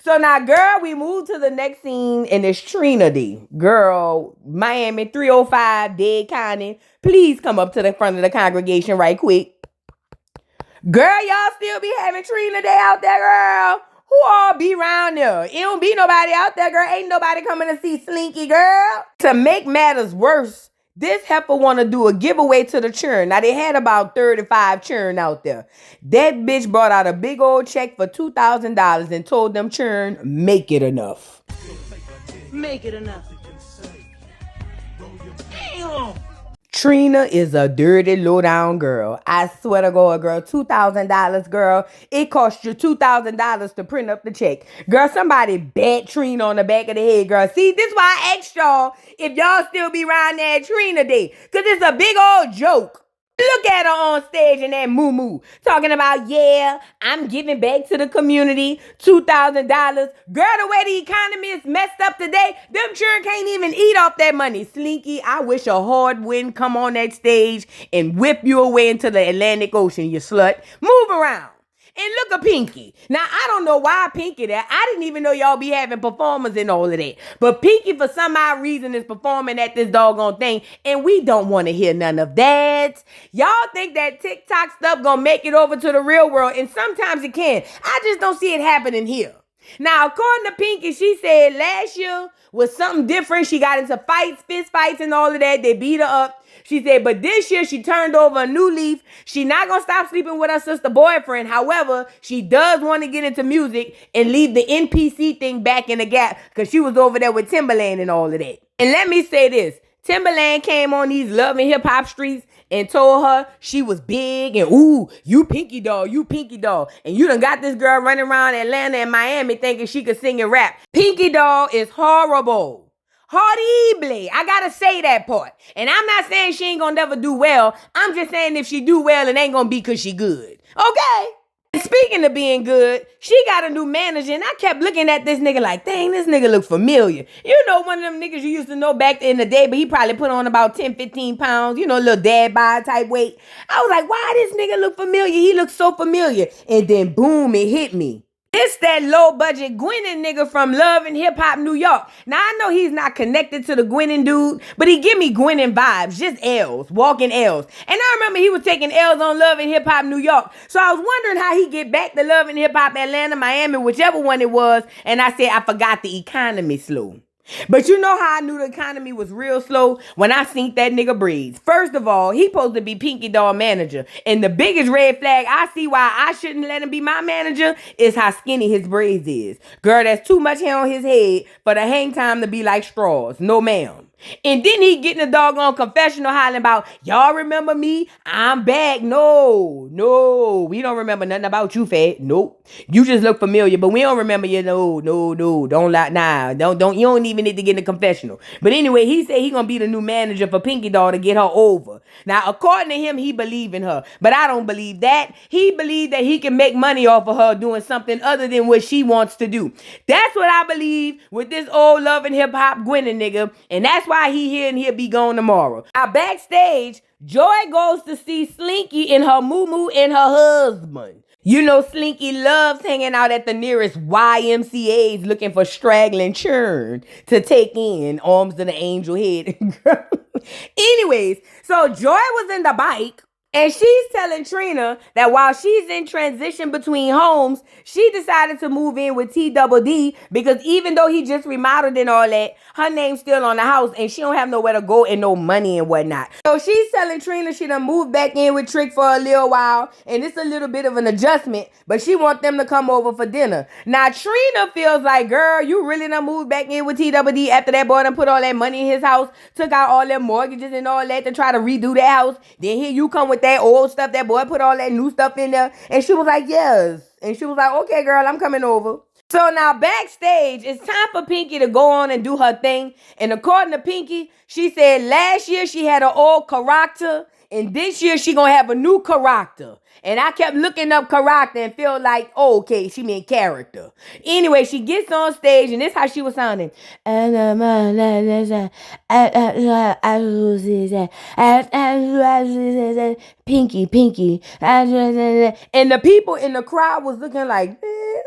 So now, girl, we move to the next scene and it's Trina D. Girl, Miami 305, Dead County. Please come up to the front of the congregation right quick. Girl, y'all still be having Trina Day out there, girl. Who all be around there? It don't be nobody out there, girl. Ain't nobody coming to see Slinky, girl. To make matters worse, this heifer want to do a giveaway to the churn. Now, they had about 35 churn out there. That bitch brought out a big old check for $2,000 and told them churn, make it enough. Make it enough. Damn. Trina is a dirty, low-down girl. I swear to God, girl, $2,000, girl. It cost you $2,000 to print up the check. Girl, somebody bat Trina on the back of the head, girl. See, this is why I asked y'all if y'all still be around there at Trina Day. Because it's a big old joke. Look at her on stage in that moo-moo, talking about, yeah, I'm giving back to the community, $2,000. Girl, the way the economy is messed up today, them children can't even eat off that money. Slinky, I wish a hard wind come on that stage and whip you away into the Atlantic Ocean, you slut. Move around. And look at Pinky. Now, I don't know why Pinky there. I didn't even know y'all be having performers and all of that. But Pinky, for some odd reason, is performing at this doggone thing. And we don't want to hear none of that. Y'all think that TikTok stuff gonna make it over to the real world. And sometimes it can. I just don't see it happening here. Now, according to Pinky, she said last year was something different. She got into fights, fist fights, and all of that. They beat her up. She said, but this year she turned over a new leaf. She not going to stop sleeping with her sister boyfriend. However, she does want to get into music and leave the NPC thing back in the gap because she was over there with Timberland and all of that. And let me say this. Timberland came on these love and hip hop streets and told her she was big and, ooh, you pinky doll. And you done got this girl running around Atlanta and Miami thinking she could sing and rap. Pinky doll is horrible. Horrible. I gotta say that part. And I'm not saying she ain't gonna never do well. I'm just saying if she do well, it ain't gonna be because she good. Okay? And speaking of being good, she got a new manager, and I kept looking at this nigga like, dang, this nigga look familiar. You know, one of them niggas you used to know back in the day, but he probably put on about 10, 15 pounds, you know, a little dad bod type weight. I was like, why this nigga look familiar? He looks so familiar. And then boom, it hit me. It's that low budget Gwennon nigga from Love and Hip Hop New York. Now I know he's not connected to the Gwennon dude, but he give me Gwennon vibes, just L's, walking L's. And I remember he was taking L's on Love and Hip Hop New York. So I was wondering how he get back to Love and Hip Hop Atlanta, Miami, whichever one it was. And I said, I forgot the economy slow. But you know how I knew the economy was real slow? When I seen that nigga braids. First of all, he supposed to be Pinky Doll manager. And the biggest red flag I see why I shouldn't let him be my manager is how skinny his braids is. Girl, that's too much hair on his head for the hang time to be like straws. No ma'am. And then he get in the doggone confessional hollering about, y'all remember me? I'm back. No, we don't remember nothing about you, fat. Nope. You just look familiar, but we don't remember you. No. Don't lie. Nah, don't. You don't even need to get in the confessional. But anyway, he said he gonna be the new manager for Pinky Doll to get her over. Now, according to him, he believe in her, but I don't believe that. He believe that he can make money off of her doing something other than what she wants to do. That's what I believe with this old Love and Hip Hop Gwennon nigga, and that's why he here and he'll be gone tomorrow. Now, backstage, Joy goes to see Slinky in her moo-moo and her husband. You know, Slinky loves hanging out at the nearest YMCAs looking for straggling churn to take in arms of the angel head. Anyways, so Joy was in the bike. And she's telling Trina that while she's in transition between homes, she decided to move in with T-double-D because even though he just remodeled and all that, her name's still on the house and she don't have nowhere to go and no money and whatnot. So she's telling Trina she done moved back in with Trick for a little while and it's a little bit of an adjustment, but she want them to come over for dinner. Now Trina feels like, girl, you really done moved back in with T-double-D after that boy done put all that money in his house, took out all their mortgages and all that to try to redo that house. Then here you come with that old stuff, that boy put all that new stuff in there. And she was like, yes. And she was like, okay, girl, I'm coming over. So now backstage, it's time for Pinky to go on and do her thing. And according to Pinky, she said last year she had an old character And this year she gonna have a new character. And I kept looking up character and feel like, oh, okay, she meant character. Anyway, she gets on stage and this is how she was sounding. Pinky, pinky. And the people in the crowd was looking like,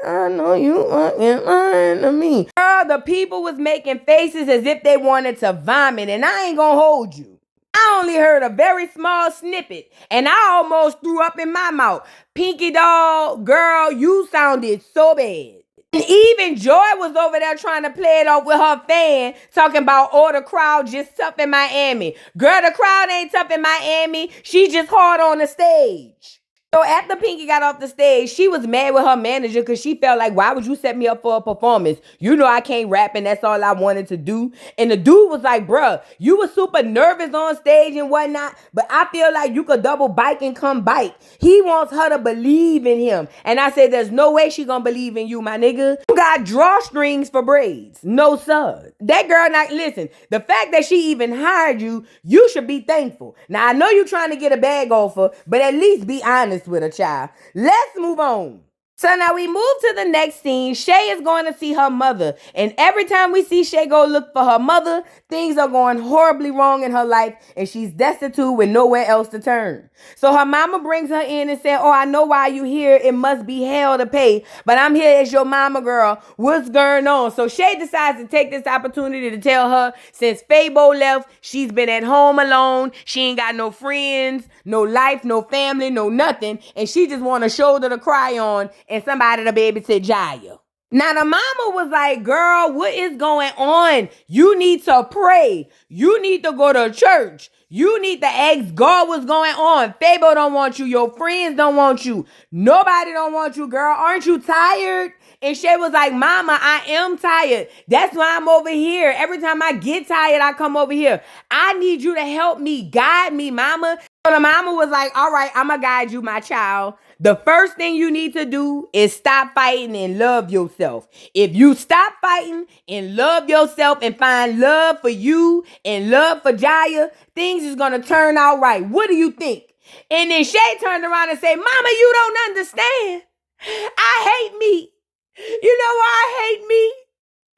I know you fucking lying to me. Girl, the people was making faces as if they wanted to vomit, and I ain't gonna hold you. I only heard a very small snippet, and I almost threw up in my mouth. Pinky doll, girl, you sounded so bad. And even Joy was over there trying to play it off with her fan, talking about, oh, the crowd just tough in Miami. Girl, the crowd ain't tough in Miami. She just hard on the stage. So after Pinky got off the stage, she was mad with her manager because she felt like, why would you set me up for a performance? You know I can't rap and that's all I wanted to do. And the dude was like, bruh, you were super nervous on stage and whatnot, but I feel like you could double bike and come bike. He wants her to believe in him. And I said, there's no way she gonna believe in you, my nigga. You got drawstrings for braids. No, sir. That girl, not listen, the fact that she even hired you, you should be thankful. Now, I know you're trying to get a bag off her, but at least be honest with a child. Let's move on. So now we move to the next scene. Shay is going to see her mother. And every time we see Shay go look for her mother, things are going horribly wrong in her life and she's destitute with nowhere else to turn. So her mama brings her in and said, oh, I know why you here. It must be hell to pay. But I'm here as your mama, girl. What's going on? So Shay decides to take this opportunity to tell her since Fabo left, she's been at home alone. She ain't got no friends, no life, no family, no nothing. And she just want a shoulder to cry on and somebody to babysit Jaya. Now the mama was like, girl, what is going on? You need to pray. You need to go to church. You need to ask God what's going on. Fabo don't want you. Your friends don't want you. Nobody don't want you, girl. Aren't you tired? And Shay was like, mama, I am tired. That's why I'm over here. Every time I get tired, I come over here. I need you to help me, guide me, mama. So the mama was like, all right, I'm going to guide you, my child. The first thing you need to do is stop fighting and love yourself. If you stop fighting and love yourself and find love for you and love for Jaya, things is going to turn out right. What do you think? And then Shay turned around and said, mama, you don't understand. I hate me. You know why I hate me?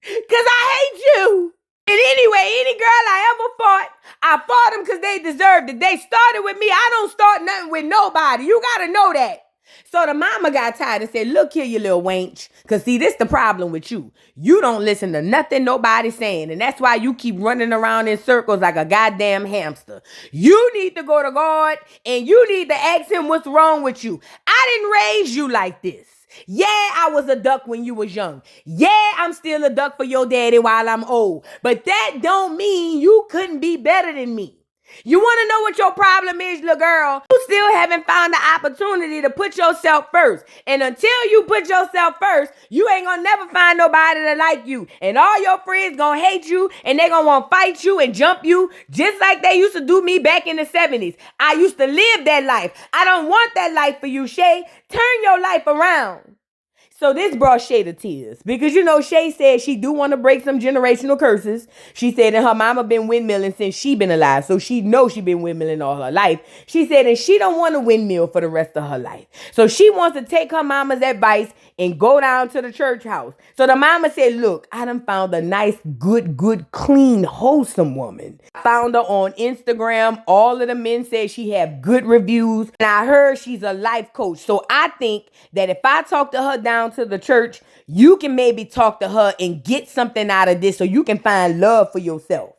Because I hate you. And anyway, any girl I ever I fought them because they deserved it. They started with me. I don't start nothing with nobody. You got to know that. So the mama got tired and said, look here, you little wench. Because see, this the problem with you. You don't listen to nothing nobody's saying. And that's why you keep running around in circles like a goddamn hamster. You need to go to God and you need to ask him what's wrong with you. I didn't raise you like this. Yeah, I was a duck when you was young. Yeah, I'm still a duck for your daddy while I'm old. But that don't mean you couldn't be better than me. You want to know what your problem is, little girl? You still haven't found the opportunity to put yourself first. And until you put yourself first, you ain't gonna never find nobody that like you. And all your friends gonna hate you and they gonna want to fight you and jump you just like they used to do me back in the 70s. I used to live that life. I don't want that life for you, Shay. Turn your life around. So this brought Shay to tears because, you know, Shay said she do want to break some generational curses. She said that her mama been windmilling since she been alive. So she knows she been windmilling all her life. She said and she don't want to windmill for the rest of her life. So she wants to take her mama's advice and go down to the church house. So the mama said, look, I done found a nice, good, clean, wholesome woman. I found her on Instagram. All of the men said she have good reviews. And I heard she's a life coach. So I think that if I talk to her down to the church, you can maybe talk to her and get something out of this so you can find love for yourself.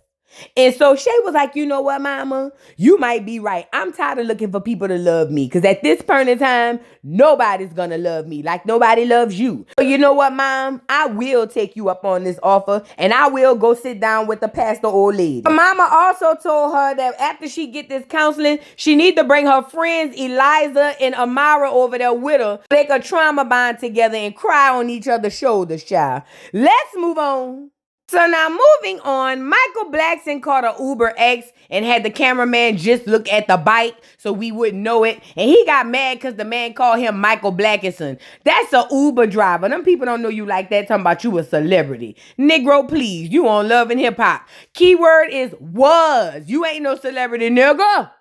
And so Shay was like, you know what, mama? You might be right. I'm tired of looking for people to love me because at this point in time, nobody's going to love me like nobody loves you. So you know what, mom? I will take you up on this offer and I will go sit down with the pastor old lady. Her mama also told her that after she get this counseling, she need to bring her friends Eliza and Amara over there with her. They could trauma bond together and cry on each other's shoulders, child. Let's move on. So now moving on, Michael Blackson caught an Uber X and had the cameraman just look at the bike so we wouldn't know it. And he got mad because the man called him Michael Blackson. That's a Uber driver. Them people don't know you like that, talking about you a celebrity. Negro, please, you on Love and Hip Hop. Keyword is was. You ain't no celebrity, nigga.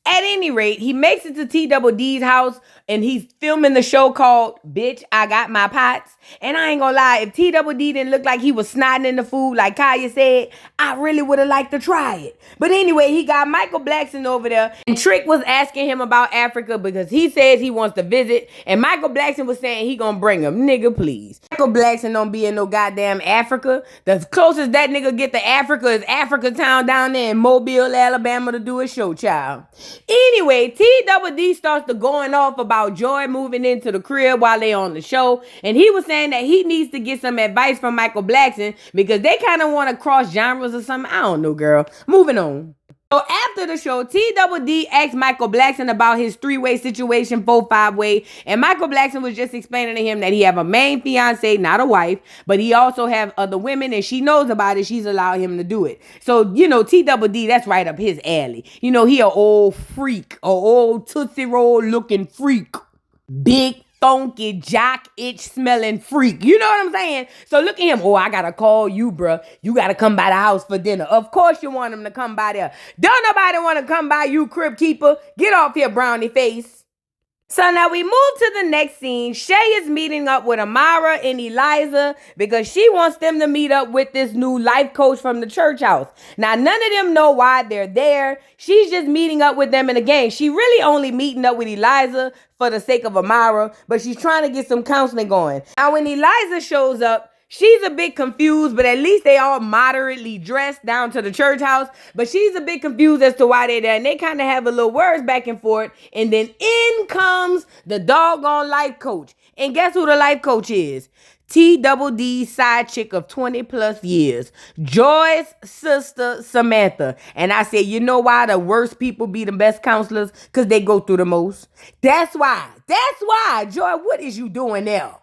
At any rate, he makes it to T-Double-D's house and he's filming the show called Bitch, I Got My Pots. And I ain't gonna lie, if T-Double-D didn't look like he was snotting in the food like Kaya said, I really would have liked to try it. But anyway, he got Michael Blackson over there and Trick was asking him about Africa because he says he wants to visit. And Michael Blackson was saying he gonna bring him. Nigga, please. Michael Blackson don't be in no goddamn Africa. The closest that nigga get to Africa is Africa Town down there in Mobile, Alabama to do a show, child. Anyway, T-Double-D starts to going off about Joy moving into the crib while they on the show. And he was saying that he needs to get some advice from Michael Blackson because they kind of want to cross genres or something. I don't know, girl. Moving on. So after the show, T-Double-D asked Michael Blackson about his 3-way situation, 4-5-way. And Michael Blackson was just explaining to him that he have a main fiance, not a wife, but he also have other women and she knows about it. She's allowed him to do it. So, T-Double-D, that's right up his alley. He a old freak, a old Tootsie Roll looking freak. Big funky jock itch smelling freak. You know what I'm saying? So look at him. Oh, I gotta call you, bruh. You gotta come by the house for dinner. Of course you want him to come by there. Don't nobody want to come by you, crib keeper. Get off here, brownie face. So now we move to the next scene. Shay is meeting up with Amara and Eliza because she wants them to meet up with this new life coach from the church house. Now, none of them know why they're there. She's just meeting up with them in the game. She really only meeting up with Eliza for the sake of Amara, but she's trying to get some counseling going. Now, when Eliza shows up, she's a bit confused, but at least they all moderately dressed down to the church house. But she's a bit confused as to why they're there. And they kind of have a little words back and forth. And then in comes the doggone life coach. And guess who the life coach is? T-Double-D's side chick of 20 plus years. Joy's sister, Samantha. And I said, you know why the worst people be the best counselors? Because they go through the most. That's why. Joy, what is you doing there?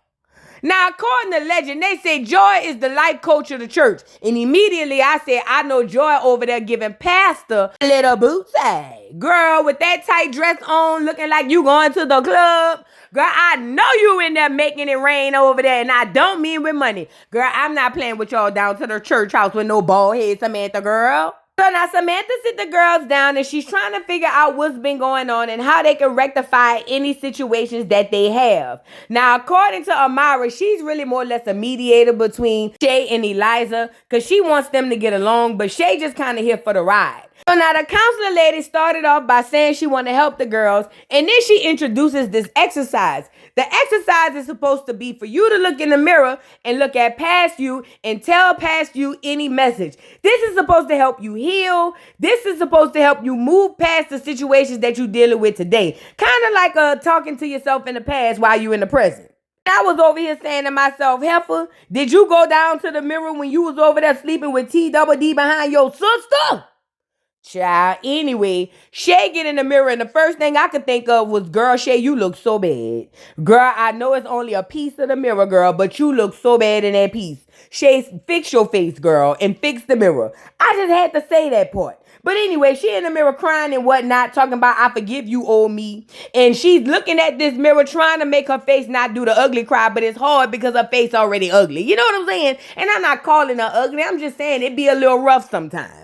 Now, according to legend, they say Joy is the life coach of the church. And immediately I said, I know Joy over there giving Pastor a little bootsy. Girl, with that tight dress on, looking like you going to the club. Girl, I know you in there making it rain over there. And I don't mean with money. Girl, I'm not playing with y'all down to the church house with no bald head, Samantha, girl. So now Samantha sit the girls down and she's trying to figure out what's been going on and how they can rectify any situations that they have. Now, according to Amara, she's really more or less a mediator between Shay and Eliza because she wants them to get along, but Shay just kind of here for the ride. So now the counselor lady started off by saying she wanted to help the girls, and then she introduces this exercise. The exercise is supposed to be for you to look in the mirror and look at past you and tell past you any message. This is supposed to help you heal. This is supposed to help you move past the situations that you're dealing with today. Kind of like talking to yourself in the past while you're in the present. I was over here saying to myself, Heifer, did you go down to the mirror when you was over there sleeping with T-Double-D behind your sister? Child, anyway, Shay get in the mirror and the first thing I could think of was, girl, Shay, you look so bad. Girl, I know it's only a piece of the mirror, girl, but you look so bad in that piece. Shay, fix your face, girl, and fix the mirror. I just had to say that part. But anyway, she in the mirror crying and whatnot, talking about, I forgive you, old me. And she's looking at this mirror trying to make her face not do the ugly cry, but it's hard because her face already ugly. You know what I'm saying? And I'm not calling her ugly. I'm just saying it be a little rough sometimes.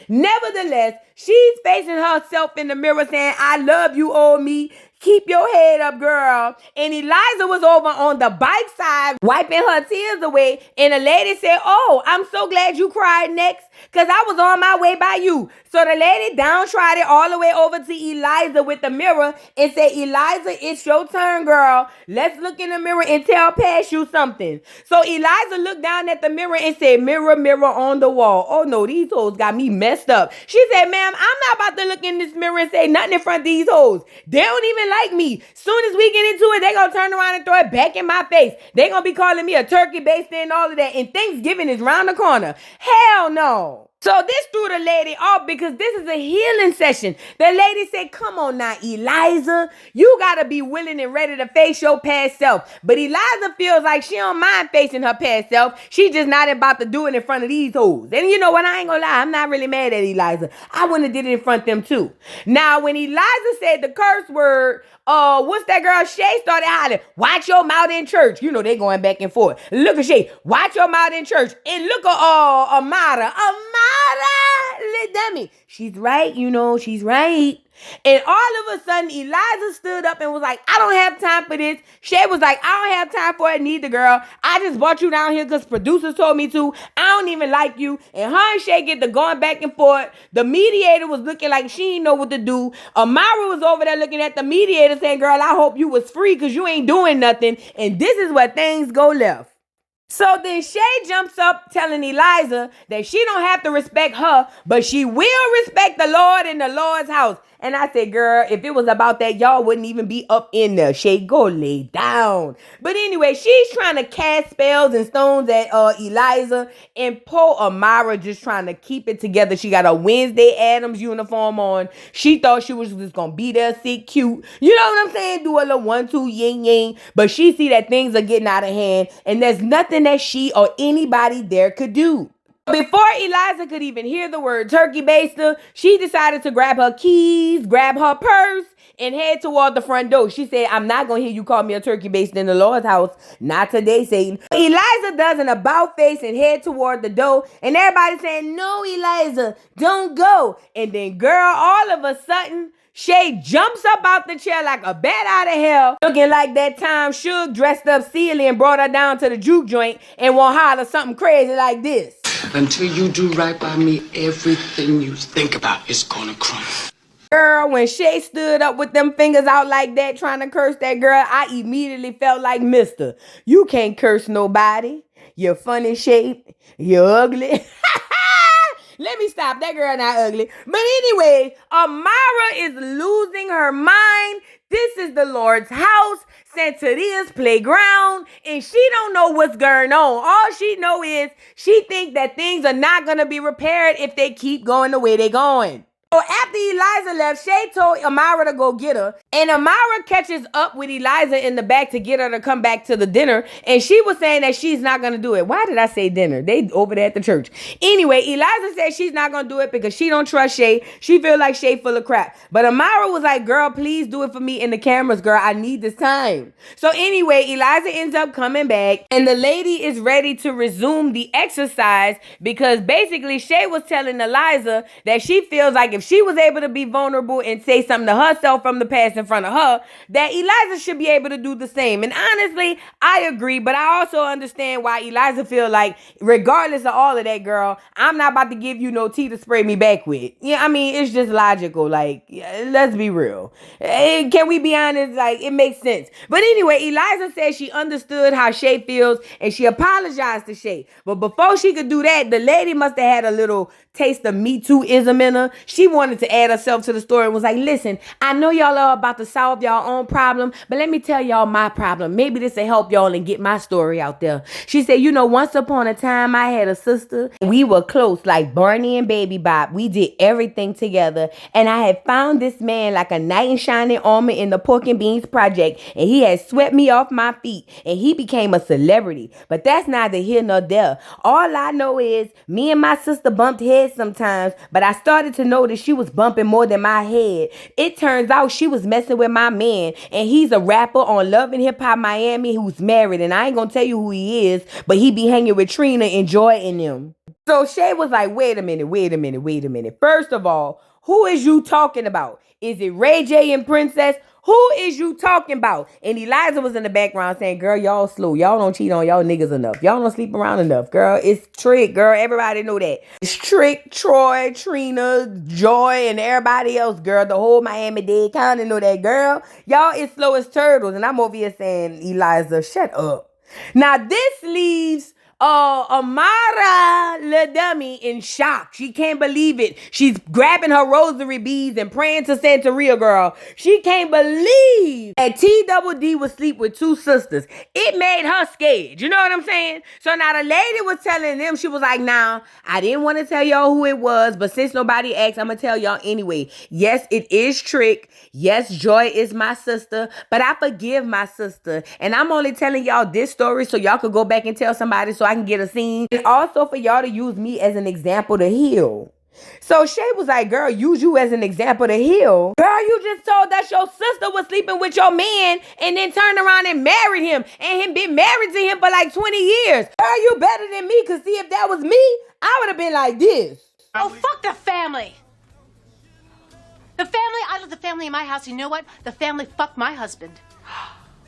Nevertheless, she's facing herself in the mirror saying, I love you, old me. Keep your head up, girl. And Eliza was over on the bike side, wiping her tears away. And the lady said, oh, I'm so glad you cried next, because I was on my way by you. So the lady downtrodden all the way over to Eliza with the mirror and said, Eliza, it's your turn, girl. Let's look in the mirror and tell past you something. So Eliza looked down at the mirror and said, mirror, mirror on the wall. Oh, no, these hoes got me messed up. She said, ma'am, I'm not about to look in this mirror and say nothing in front of these hoes. They don't even like me. Soon as we get into it, they gonna turn around and throw it back in my face. They gonna be calling me a turkey baster and all of that. And Thanksgiving is round the corner. Hell no. So this threw the lady off because this is a healing session. The lady said, come on now, Eliza. You got to be willing and ready to face your past self. But Eliza feels like she don't mind facing her past self. She just not about to do it in front of these hoes. And you know what? I ain't going to lie. I'm not really mad at Eliza. I wouldn't have did it in front of them too. Now, when Eliza said the curse word, what's that girl? Shay started hollering, watch your mouth in church. You know, they going back and forth. Look at Shay, watch your mouth in church. And look at Amara, little dummy. She's right, you know, she's right. And all of a sudden, Eliza stood up and was like, I don't have time for this. Shay was like, I don't have time for it neither, girl. I just brought you down here because producers told me to. I don't even like you. And her and Shay get to going back and forth. The mediator was looking like she didn't know what to do. Amara was over there looking at the mediator saying, girl, I hope you was free because you ain't doing nothing. And this is where things go left. So then Shay jumps up telling Eliza that she don't have to respect her, but she will respect the Lord in the Lord's house. And I said, girl, if it was about that, y'all wouldn't even be up in there. Shay, go lay down. But anyway, she's trying to cast spells and stones at Eliza, and poor Amara just trying to keep it together. She got a Wednesday Addams uniform on. She thought she was just going to be there, sit cute. You know what I'm saying? Do a little 1-2 yin yang. But she see that things are getting out of hand, and there's nothing that she or anybody there could do. Before Eliza could even hear the word turkey baster, she decided to grab her keys, grab her purse, and head toward the front door. She said, I'm not going to hear you call me a turkey baster in the Lord's house. Not today, Satan. Eliza does an about face and head toward the door. And everybody's saying, no, Eliza, don't go. And then, girl, all of a sudden, Shay jumps up out the chair like a bat out of hell, looking like that time Suge dressed up Celia and brought her down to the juke joint and won't holler something crazy like this. Until you do right by me, everything you think about is gonna crumble. Girl, when Shay stood up with them fingers out like that trying to curse that girl, I immediately felt like, mister, you can't curse nobody. You're funny shape. You're ugly. Let me stop. That girl not ugly. But anyway, Amara is losing her mind. This is the Lord's house, Santaria's playground, and she don't know what's going on. All she know is she think that things are not going to be repaired if they keep going the way they're going. So after Eliza left, Shay told Amara to go get her. And Amara catches up with Eliza in the back to get her to come back to the dinner. And she was saying that she's not going to do it. Why did I say dinner? They over there at the church. Anyway, Eliza said she's not going to do it because she don't trust Shay. She feel like Shay full of crap. But Amara was like, girl, please do it for me in the cameras, girl. I need this time. So anyway, Eliza ends up coming back. And the lady is ready to resume the exercise because basically Shay was telling Eliza that she feels like if she was able to be vulnerable and say something to herself from the past in front of her, that Eliza should be able to do the same. And honestly, I agree, but I also understand why Eliza feel like, regardless of all of that, girl, I'm not about to give you no tea to spray me back with. Yeah, I mean, it's just logical. Like, let's be real. Can we be honest? Like, it makes sense. But anyway, Eliza said she understood how Shay feels and she apologized to Shay. But before she could do that, the lady must have had a little taste of Me Too-ism in her. She wanted to add herself to the story and was like, listen, I know y'all are about to solve y'all own problem, but let me tell y'all my problem. Maybe this will help y'all and get my story out there. She said, you know, once upon a time, I had a sister. We were close like Barney and Baby Bop. We did everything together. And I had found this man like a knight in shining armor in the Pork and Beans Project. And he had swept me off my feet. And he became a celebrity. But that's neither here nor there. All I know is me and my sister bumped heads sometimes, but I started to notice she was bumping more than my head. It turns out she was messing with my man, and he's a rapper on Love and Hip Hop Miami who's married, and I ain't gonna tell you who he is, but he be hanging with Trina and Joy and them. So Shay was like, wait a minute. First of all, who is you talking about? Is it Ray J and Princess? Who is you talking about? And Eliza was in the background saying, girl, y'all slow. Y'all don't cheat on y'all niggas enough. Y'all don't sleep around enough, girl. It's Trick, girl. Everybody know that. It's Trick, Troy, Trina, Joy, and everybody else, girl. The whole Miami-Dade County know that, girl. Y'all is slow as turtles. And I'm over here saying, Eliza, shut up. Now, this leaves Amara, the dummy, in shock. She can't believe it. She's grabbing her rosary beads and praying to Santeria, girl. She can't believe that T-Double-D would sleep with two sisters. It made her scared. You know what I'm saying? So now the lady was telling them, she was like, now, I didn't want to tell y'all who it was, but since nobody asked, I'm going to tell y'all anyway. Yes, it is Trick. Yes, Joy is my sister, but I forgive my sister. And I'm only telling y'all this story so y'all could go back and tell somebody so I can get a scene. And also for y'all to use me as an example to heal. So Shay was like, girl, use you as an example to heal. Girl, you just told that your sister was sleeping with your man and then turned around and married him and him been married to him for like 20 years. Girl, you better than me, because see, if that was me, I would have been like this. Oh, fuck the family. The family, I love the family in my house. You know what? The family fucked my husband.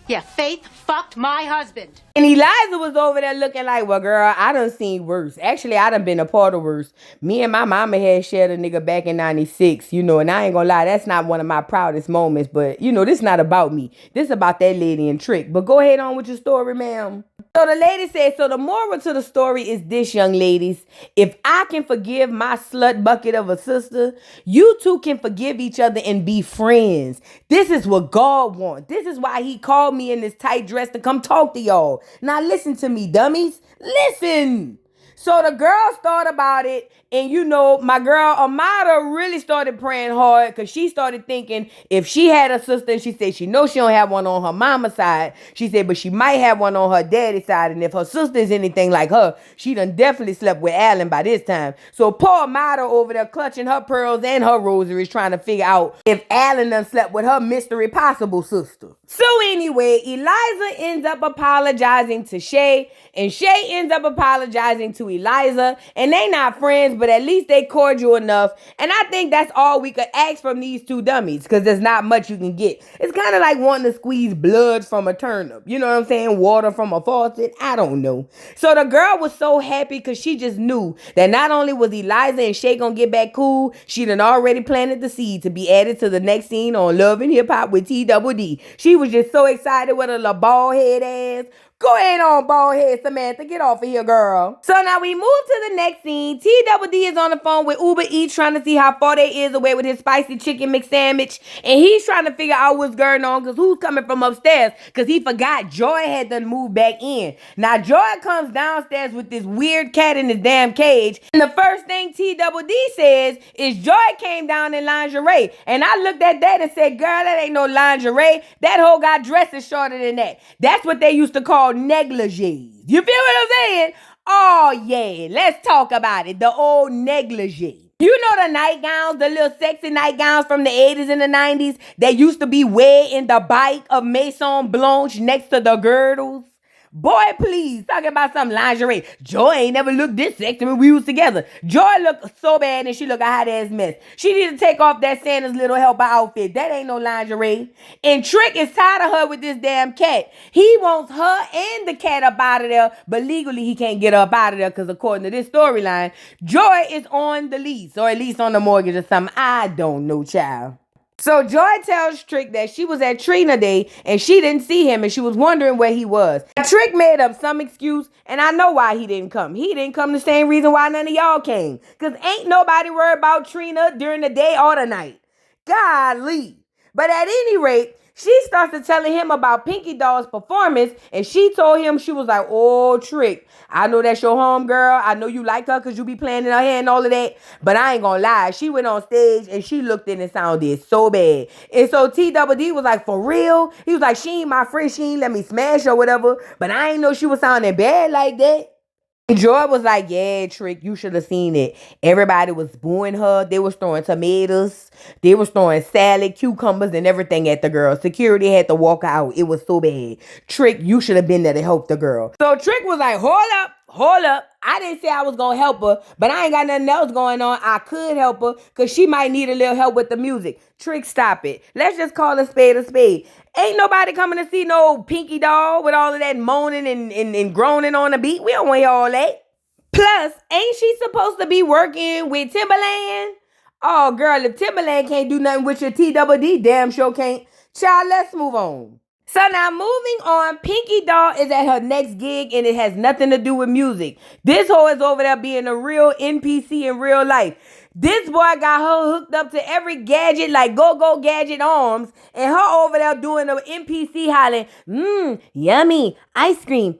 Yeah, Faith fucked my husband. And Eliza was over there looking like, well, girl, I done seen worse. Actually, I done been a part of worse. Me and my mama had shared a nigga back in 96, you know, and I ain't gonna lie, that's not one of my proudest moments, but, you know, this not about me. This about that lady and Trick. But go ahead on with your story, ma'am. So the lady said, so the moral to the story is this, young ladies. If I can forgive my slut bucket of a sister, you two can forgive each other and be friends. This is what God wants. This is why he called me in this tight dress to come talk to y'all. Now listen to me, dummies. Listen. So the girls thought about it, and you know, my girl Amada really started praying hard because she started thinking if she had a sister, and she said she knows she don't have one on her mama's side. She said, but she might have one on her daddy's side, and if her sister is anything like her, she done definitely slept with Alan by this time. So poor Amada over there clutching her pearls and her rosaries trying to figure out if Alan done slept with her mystery possible sister. So anyway, Eliza ends up apologizing to Shay, and Shay ends up apologizing to Eliza, and they not friends, but at least they cordial enough. And I think that's all we could ask from these two dummies, because there's not much you can get. It's kind of like wanting to squeeze blood from a turnip. You know what I'm saying? Water from a faucet. I don't know. So the girl was so happy because she just knew that not only was Eliza and Shay gonna get back cool, she done already planted the seed to be added to the next scene on Love and Hip Hop with T-Double-D. She was just so excited with her little bald head ass. Go ahead on, bald head Samantha. Get off of here, girl. So now we move to the next scene. T-Double-D is on the phone with Uber Eats trying to see how far they is away with his spicy chicken mix sandwich. And he's trying to figure out what's going on because who's coming from upstairs, because he forgot Joy had to move back in. Now Joy comes downstairs with this weird cat in his damn cage. And the first thing T-Double-D says is Joy came down in lingerie. And I looked at that and said, girl, that ain't no lingerie. That hoe got dresses shorter than that. That's what they used to call negligees. You feel what I'm saying? Oh yeah, let's talk about it. The old negligee. You know the nightgowns, the little sexy nightgowns from the 80s and the 90s that used to be way in the bike of Maison Blanche next to the girdles? Boy, please, talking about some lingerie. Joy ain't never looked this sexy when we was together. Joy looked so bad and she looked a hot ass mess. She need to take off that Santa's little helper outfit. That ain't no lingerie. And Trick is tired of her with this damn cat. He wants her and the cat up out of there, but legally he can't get her up out of there because according to this storyline, Joy is on the lease or at least on the mortgage or something. I don't know, child. So Joy tells Trick that she was at Trina Day and she didn't see him and she was wondering where he was. Trick made up some excuse and I know why he didn't come. He didn't come the same reason why none of y'all came. Because ain't nobody worried about Trina during the day or the night. Golly. But at any rate, she started telling him about Pinky Doll's performance and she told him, she was like, oh, Trick, I know that's your home girl. I know you like her because you be playing in her hair and all of that. But I ain't gonna lie. She went on stage and she looked in and sounded so bad. And so T-Double-D was like, for real? He was like, she ain't my friend. She ain't let me smash or whatever. But I ain't know she was sounding bad like that. And Joy was like, yeah, Trick, you should have seen it. Everybody was booing her. They was throwing tomatoes. They was throwing salad, cucumbers, and everything at the girl. Security had to walk out. It was so bad. Trick, you should have been there to help the girl. So Trick was like, hold up. I didn't say I was going to help her, but I ain't got nothing else going on. I could help her because she might need a little help with the music. Trick, stop it. Let's just call a spade a spade. Ain't nobody coming to see no Pinky Doll with all of that moaning and groaning on the beat. We don't want to hear all that. Plus, ain't she supposed to be working with Timberland? Oh, girl, if Timberland can't do nothing with your T-Double-D, damn sure can't. Child, let's move on. So now moving on, Pinky Doll is at her next gig and it has nothing to do with music. This hoe is over there being a real NPC in real life. This boy got her hooked up to every gadget like Go-Go Gadget Arms and her over there doing an NPC hollering, yummy, ice cream,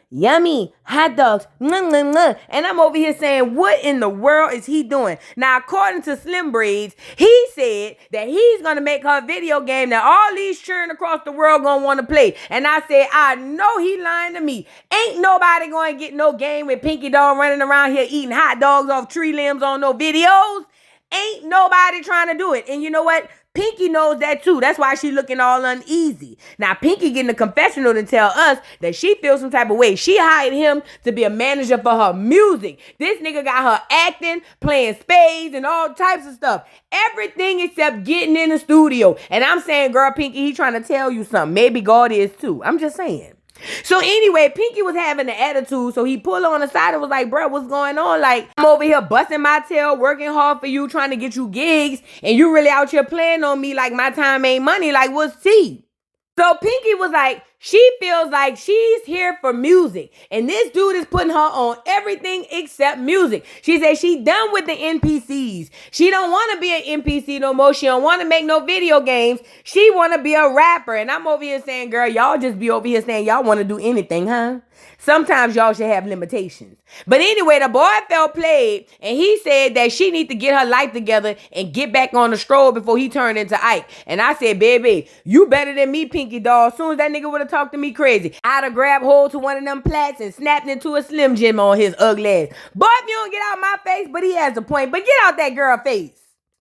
yummy, hot dogs, and I'm over here saying, what in the world is he doing? Now, according to Slim Breeds, he said that he's going to make her a video game that all these children across the world going to want to play. And I said, I know he lying to me. Ain't nobody going to get no game with Pinky Doll running around here eating hot dogs off tree limbs on no videos. Ain't nobody trying to do it. And you know what? Pinky knows that too. That's why she looking all uneasy. Now, Pinky getting the confessional to tell us that she feels some type of way. She hired him to be a manager for her music. This nigga got her acting, playing spades, and all types of stuff. Everything except getting in the studio. And I'm saying, girl, Pinky, he trying to tell you something. Maybe God is too. I'm just saying. So anyway, Pinky was having an attitude, so he pulled her on the side and was like, bro, what's going on? Like, I'm over here busting my tail, working hard for you, trying to get you gigs, and you really out here playing on me like my time ain't money. Like, what's tea? So Pinky was like, she feels like she's here for music. And this dude is putting her on everything except music. She said she done with the NPCs. She don't want to be an NPC no more. She don't want to make no video games. She want to be a rapper. And I'm over here saying, girl, y'all just be over here saying y'all want to do anything, huh? Sometimes y'all should have limitations. But anyway, the boy felt played, and he said that she need to get her life together and get back on the stroll before he turned into Ike. And I said, baby, you better than me, Pinky doll. As soon as that nigga would have talked to me crazy, I'd have grabbed hold to one of them plats and snapped into a Slim Jim on his ugly ass. Boy, if you don't get out my face, but he has a point. But get out that girl face.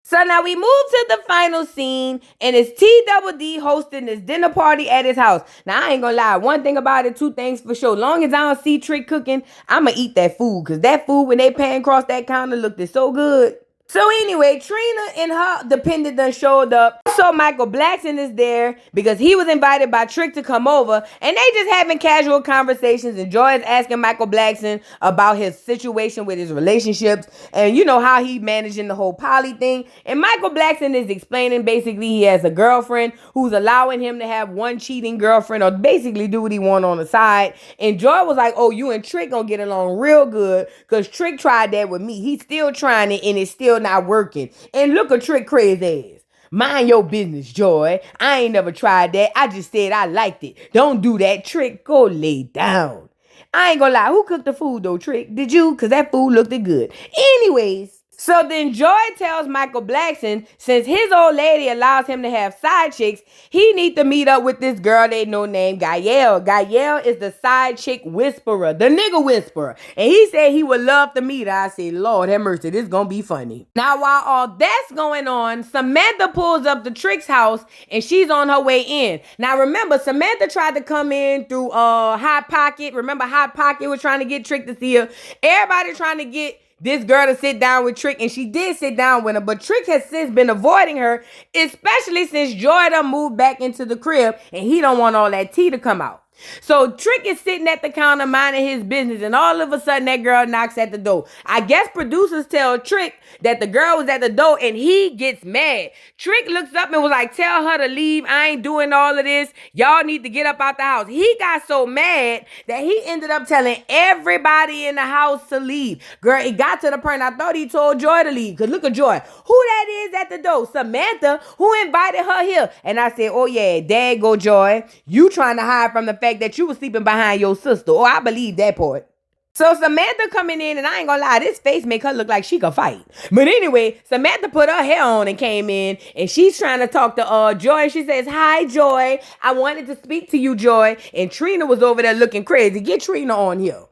So now we move to the final scene, and it's T-Double-D hosting this dinner party at his house. Now, I ain't gonna lie. One thing about it, two things for sure. Long as I don't see Trick cooking, I'ma eat that food. Because that food, when they pan across that counter, looked so good. So anyway, Trina and her dependent done showed up. So Michael Blackson is there because he was invited by Trick to come over, and they just having casual conversations, and Joy is asking Michael Blackson about his situation with his relationships and you know how he managing the whole poly thing. And Michael Blackson is explaining basically he has a girlfriend who's allowing him to have one cheating girlfriend or basically do what he want on the side. And Joy was like, oh, you and Trick gonna get along real good because Trick tried that with me. He's still trying it and it's still not working. And look at Trick crazy ass. Mind your business, Joy. I ain't never tried that. I just said I liked it. Don't do that, Trick. Go lay down. I ain't gonna lie. Who cooked the food though, Trick? Did you? Because that food looked good. Anyways. So then Joy tells Michael Blackson, since his old lady allows him to have side chicks, he need to meet up with this girl they know named Gael. Gael is the side chick whisperer, the nigga whisperer. And he said he would love to meet her. I said, Lord have mercy, this gonna be funny. Now, while all that's going on, Samantha pulls up to Trick's house and she's on her way in. Now, remember, Samantha tried to come in through Hot Pocket. Remember, Hot Pocket was trying to get Trick to see her. Everybody trying to get this girl to sit down with Trick, and she did sit down with her, but Trick has since been avoiding her, especially since Joy done moved back into the crib, and he don't want all that tea to come out. So Trick is sitting at the counter minding his business, and all of a sudden that girl knocks at the door. I guess producers tell Trick that the girl was at the door, and he gets mad. Trick looks up and was like, tell her to leave. I ain't doing all of this. Y'all need to get up out the house. He got so mad that he ended up telling everybody in the house to leave. Girl, it got to the point I thought he told Joy to leave. Because look at Joy. Who that is at the door? Samantha, who invited her here. And I said, oh yeah, there go Joy. You trying to hide from the fact that you was sleeping behind your sister. Oh, I believe that part. So Samantha coming in, and I ain't gonna lie, this face make her look like she could fight. But anyway, Samantha put her hair on and came in, and she's trying to talk to Joy. She says, hi, Joy. I wanted to speak to you, Joy. And Trina was over there looking crazy. Get Trina on here.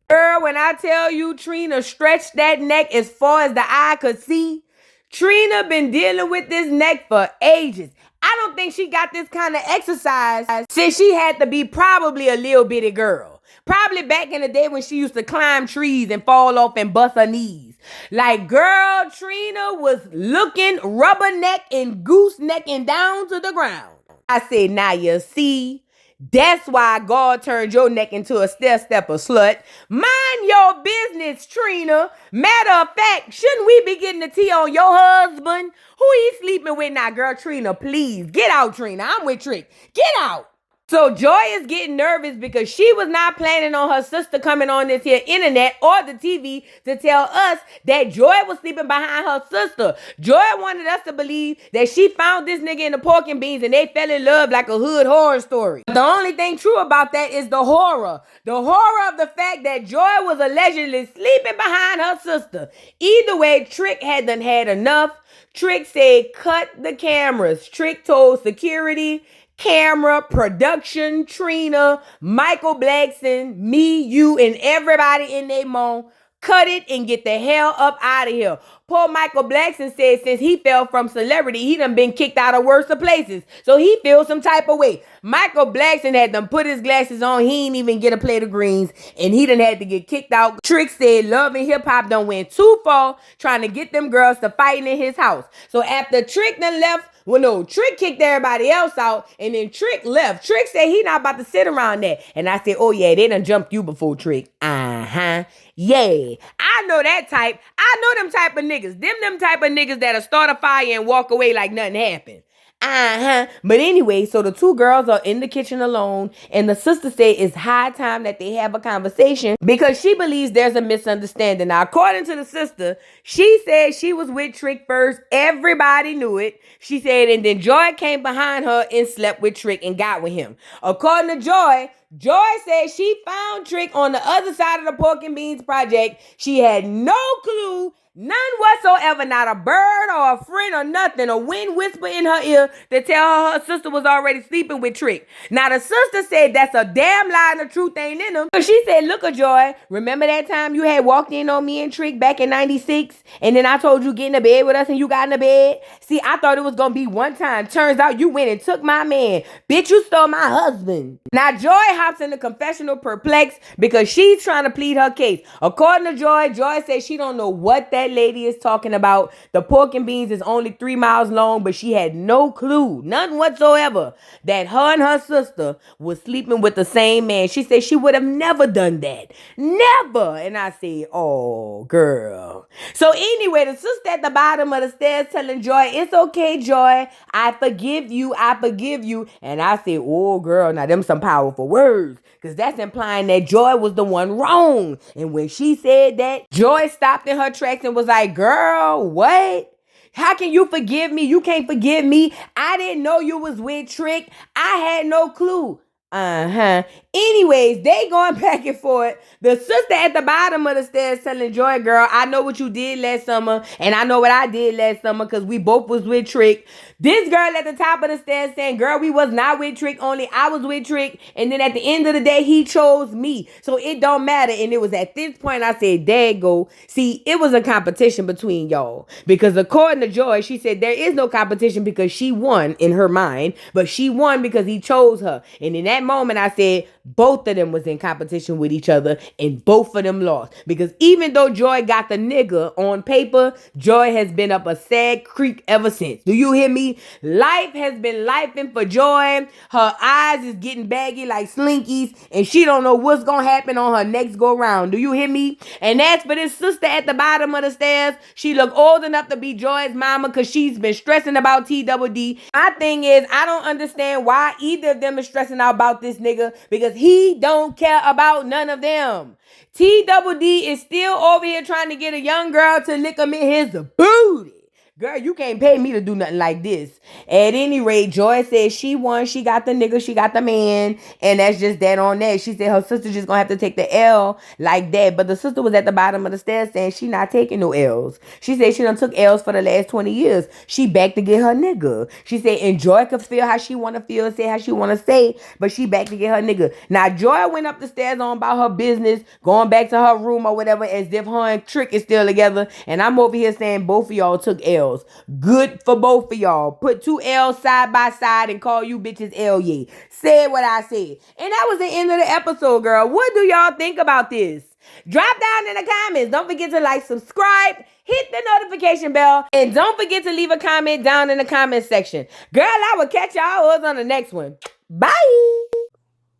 Girl, when I tell you Trina stretched that neck as far as the eye could see, Trina been dealing with this neck for ages. I don't think she got this kind of exercise since she had to be probably a little bitty girl. Probably back in the day when she used to climb trees and fall off and bust her knees. Like, girl, Trina was looking rubberneck and goosenecking down to the ground. I said, now you see, that's why God turned your neck into a stepper slut. Mind your business, Trina. Matter of fact, shouldn't we be getting the tea on your husband? Who he sleeping with now, girl? Trina, please. Get out, Trina. I'm with Trick. Get out. So Joy is getting nervous because she was not planning on her sister coming on this here internet or the TV to tell us that Joy was sleeping behind her sister. Joy wanted us to believe that she found this nigga in the pork and beans and they fell in love like a hood horror story. The only thing true about that is the horror. The horror of the fact that Joy was allegedly sleeping behind her sister. Either way, Trick had done had enough. Trick said, cut the cameras. Trick told security, camera, production, Trina, Michael Blackson, me, you, and everybody in their mom, cut it and get the hell up out of here. poor Michael Blackson said since he fell from celebrity, he done been kicked out of worse places. So he feels some type of way. Michael Blackson had done put his glasses on. He ain't even get a plate of greens. And he done had to get kicked out. Trick said Love and Hip Hop done went too far trying to get them girls to fighting in his house. So after Trick done left, well, no, Trick kicked everybody else out, and then Trick left. Trick said he not about to sit around there. And I said, oh, yeah, they done jumped you before, Trick. Uh-huh. Yeah. I know that type. I know them type of niggas. Them type of niggas that'll start a fire and walk away like nothing happened. Uh-huh. But anyway, so the two girls are in the kitchen alone, and the sister said it's high time that they have a conversation because she believes there's a misunderstanding. Now, according to the sister, she said she was with Trick first. Everybody knew it. She said, and then Joy came behind her and slept with Trick and got with him. According to Joy said she found Trick on the other side of the Pork and Beans project. She had no clue, none whatsoever, not a bird or a friend or nothing, a wind whisper in her ear to tell her sister was already sleeping with Trick. Now the sister said that's a damn lie and the truth ain't in them. So she said, look at Joy, remember that time you had walked in on me and Trick back in 96? And then I told you get in the bed with us and you got in the bed? See, I thought it was gonna be one time. Turns out you went and took my man. Bitch, you stole my husband. Now Joy hops in the confessional perplexed because she's trying to plead her case. According to Joy says she don't know what that lady is talking about. The Pork and Beans is only 3 miles long, but she had no clue, none whatsoever, that her and her sister was sleeping with the same man. She said she would have never done that. Never. And I said, oh, girl. So anyway, the sister at the bottom of the stairs telling Joy, it's okay, Joy. I forgive you. I forgive you. And I said, oh, girl, now them some powerful words, because that's implying that Joy was the one wrong. And when she said that, Joy stopped in her tracks and was like, girl, what? How can you forgive me? You can't forgive me. I didn't know you was with Trick. I had no clue. Uh-huh. Anyways, they going back and forth. The sister at the bottom of the stairs telling Joy, girl, I know what you did last summer, and I know what I did last summer because we both was with Trick. This girl at the top of the stairs saying, girl, we was not with Trick, only I was with Trick, and then at the end of the day, he chose me, so it don't matter. And it was at this point I said, there you go. See, it was a competition between y'all, because according to Joy, she said there is no competition because she won in her mind, but she won because he chose her. And in that moment, I said both of them was in competition with each other and both of them lost. Because even though Joy got the nigga on paper, Joy has been up a sad creek ever since. Do you hear me? Life has been lifing for Joy. Her eyes is getting baggy like Slinkies and she don't know what's gonna happen on her next go round. Do you hear me? And as for this sister at the bottom of the stairs, she look old enough to be Joy's mama because she's been stressing about TWD. My thing is, I don't understand why either of them is stressing out about this nigga, because he don't care about none of them. TWD is still over here trying to get a young girl to lick him in his booty. Girl, you can't pay me to do nothing like this. At any rate, Joy said she won. She got the nigga. She got the man. And that's just that on that. She said her sister just gonna have to take the L like that. But the sister was at the bottom of the stairs saying she not taking no L's. She said she done took L's for the last 20 years. She back to get her nigga. She said, and Joy could feel how she want to feel, say how she want to say, but she back to get her nigga. Now, Joy went up the stairs on about her business, going back to her room or whatever, as if her and Trick is still together. And I'm over here saying both of y'all took L's. Good for both of y'all. Put 2 L's side by side and call you bitches L ye. Said what I said. And that was the end of the episode, girl. What do y'all think about this? Drop down in the comments. Don't forget to like, subscribe, hit the notification bell, and don't forget to leave a comment down in the comment section. Girl, I will catch y'all on the next one. Bye.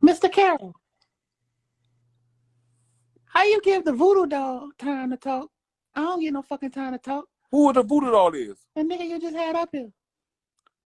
Mr. Carroll, how you give the voodoo doll time to talk? I don't get no fucking time to talk. Who the voodoo doll is? The nigga you just had up here.